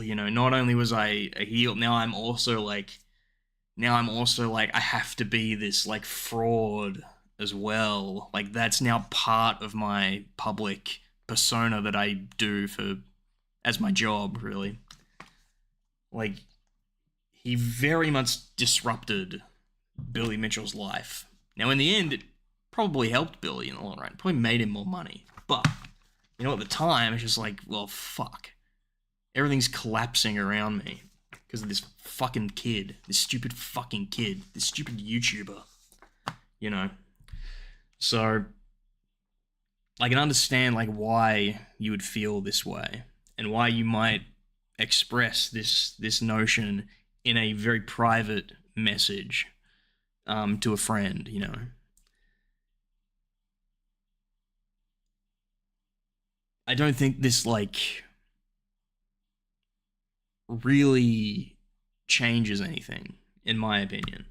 You know, not only was I a heel, now I'm also like I have to be this like fraud as well. Like that's now part of my public persona that I do for as my job, really. Like he very much disrupted Billy Mitchell's life. Now, in the end, it probably helped Billy in the long run. It probably made him more money. But, you know, at the time, it's just like, well, fuck. Everything's collapsing around me because of this fucking kid. This stupid fucking kid. This stupid YouTuber. You know? So, I can understand, like, why you would feel this way and why you might express this notion in a very private message to a friend, you know. I don't think this like really changes anything, in my opinion.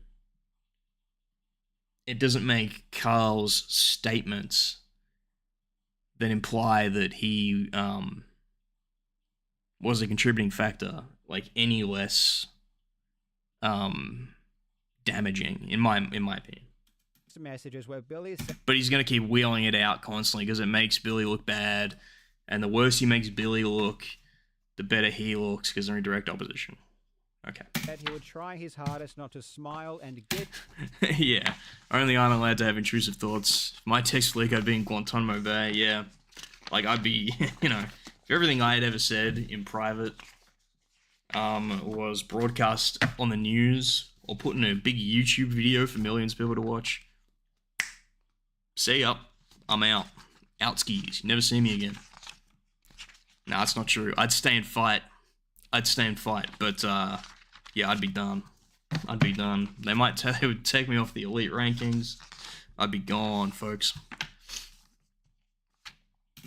It doesn't make Carl's statements that imply that he was a contributing factor like any less um, damaging, in my opinion. Messages where Billy is But he's going to keep wheeling it out constantly because it makes Billy look bad. And the worse he makes Billy look, the better he looks because they're in direct opposition. Okay. that he would try his hardest not to smile and giggle. Yeah. Only I'm allowed to have intrusive thoughts. If my text leak, I'd be in Guantanamo Bay. Yeah. Like, I'd be, you know, if everything I had ever said in private was broadcast on the news or put in a big YouTube video for millions of people to watch, see ya. I'm out. Out skis. You never see me again. No, that's not true. I'd stay and fight. But, yeah, I'd be done. They would take me off the elite rankings. I'd be gone, folks.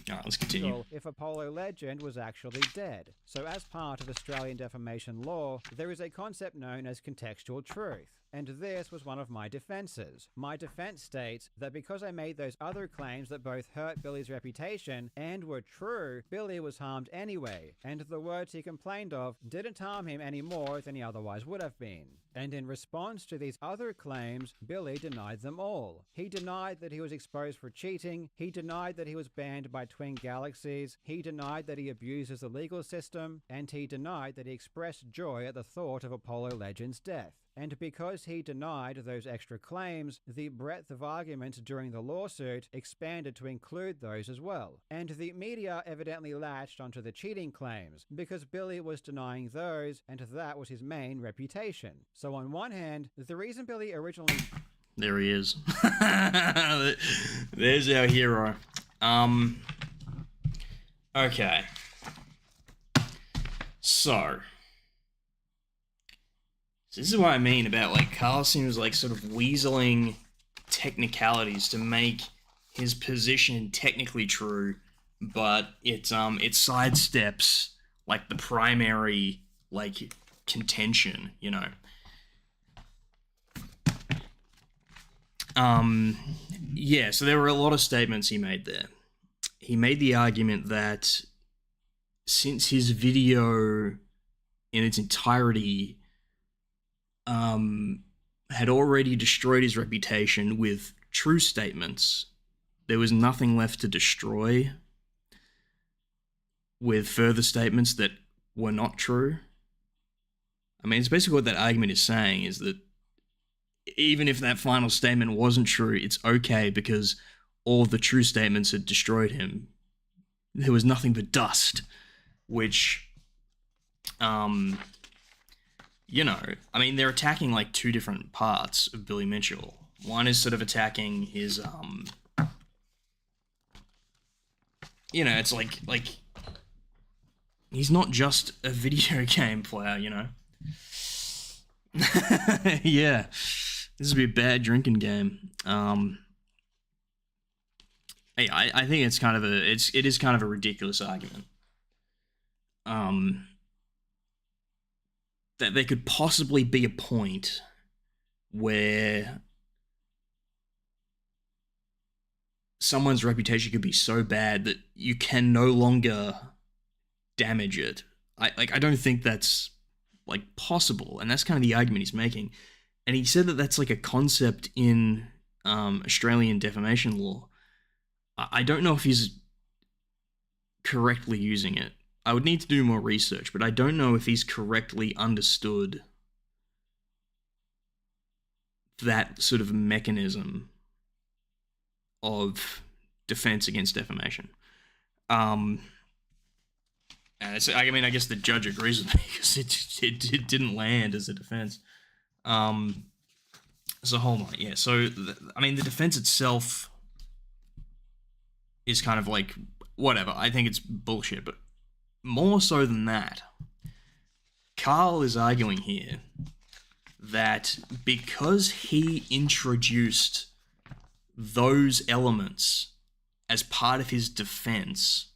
Alright, let's continue. If Apollo Legend was actually dead. So as part of Australian defamation law, there is a concept known as contextual truth. And this was one of my defenses. My defense states that because I made those other claims that both hurt Billy's reputation and were true, Billy was harmed anyway, and the words he complained of didn't harm him any more than he otherwise would have been. And in response to these other claims, Billy denied them all. He denied that he was exposed for cheating, he denied that he was banned by Twin Galaxies, he denied that he abuses the legal system, and he denied that he expressed joy at the thought of Apollo Legend's death. And because he denied those extra claims, the breadth of argument during the lawsuit expanded to include those as well. And the media evidently latched onto the cheating claims, because Billy was denying those, and that was his main reputation. So on one hand, the reason Billy originally... There he is. There's our hero. Okay. So this is what I mean about, like, Carlson was, like, sort of weaseling technicalities to make his position technically true, but it sidesteps, like, the primary, like, contention, you know. Yeah, so there were a lot of statements he made there. He made the argument that since his video in its entirety had already destroyed his reputation with true statements, there was nothing left to destroy with further statements that were not true. I mean, it's basically what that argument is saying, is that even if that final statement wasn't true, it's okay because all the true statements had destroyed him. There was nothing but dust, which, you know, I mean, they're attacking, like, two different parts of Billy Mitchell. One is sort of attacking his, you know, it's like, he's not just a video game player, you know? Yeah. This would be a bad drinking game. Hey, I think it's kind of it is kind of a ridiculous argument. That there could possibly be a point where someone's reputation could be so bad that you can no longer damage it I don't think that's like possible, and that's kind of the argument he's making. And he said that that's like a concept in Australian defamation law. I don't know if he's correctly using it. I would need to do more research, but I don't know if he's correctly understood that sort of mechanism of defense against defamation. I mean, I guess the judge agrees with me because it didn't land as a defense. So hold on, yeah. So I mean, the defense itself is kind of like whatever. I think it's bullshit, but more so than that, Carl is arguing here that because he introduced those elements as part of his defense,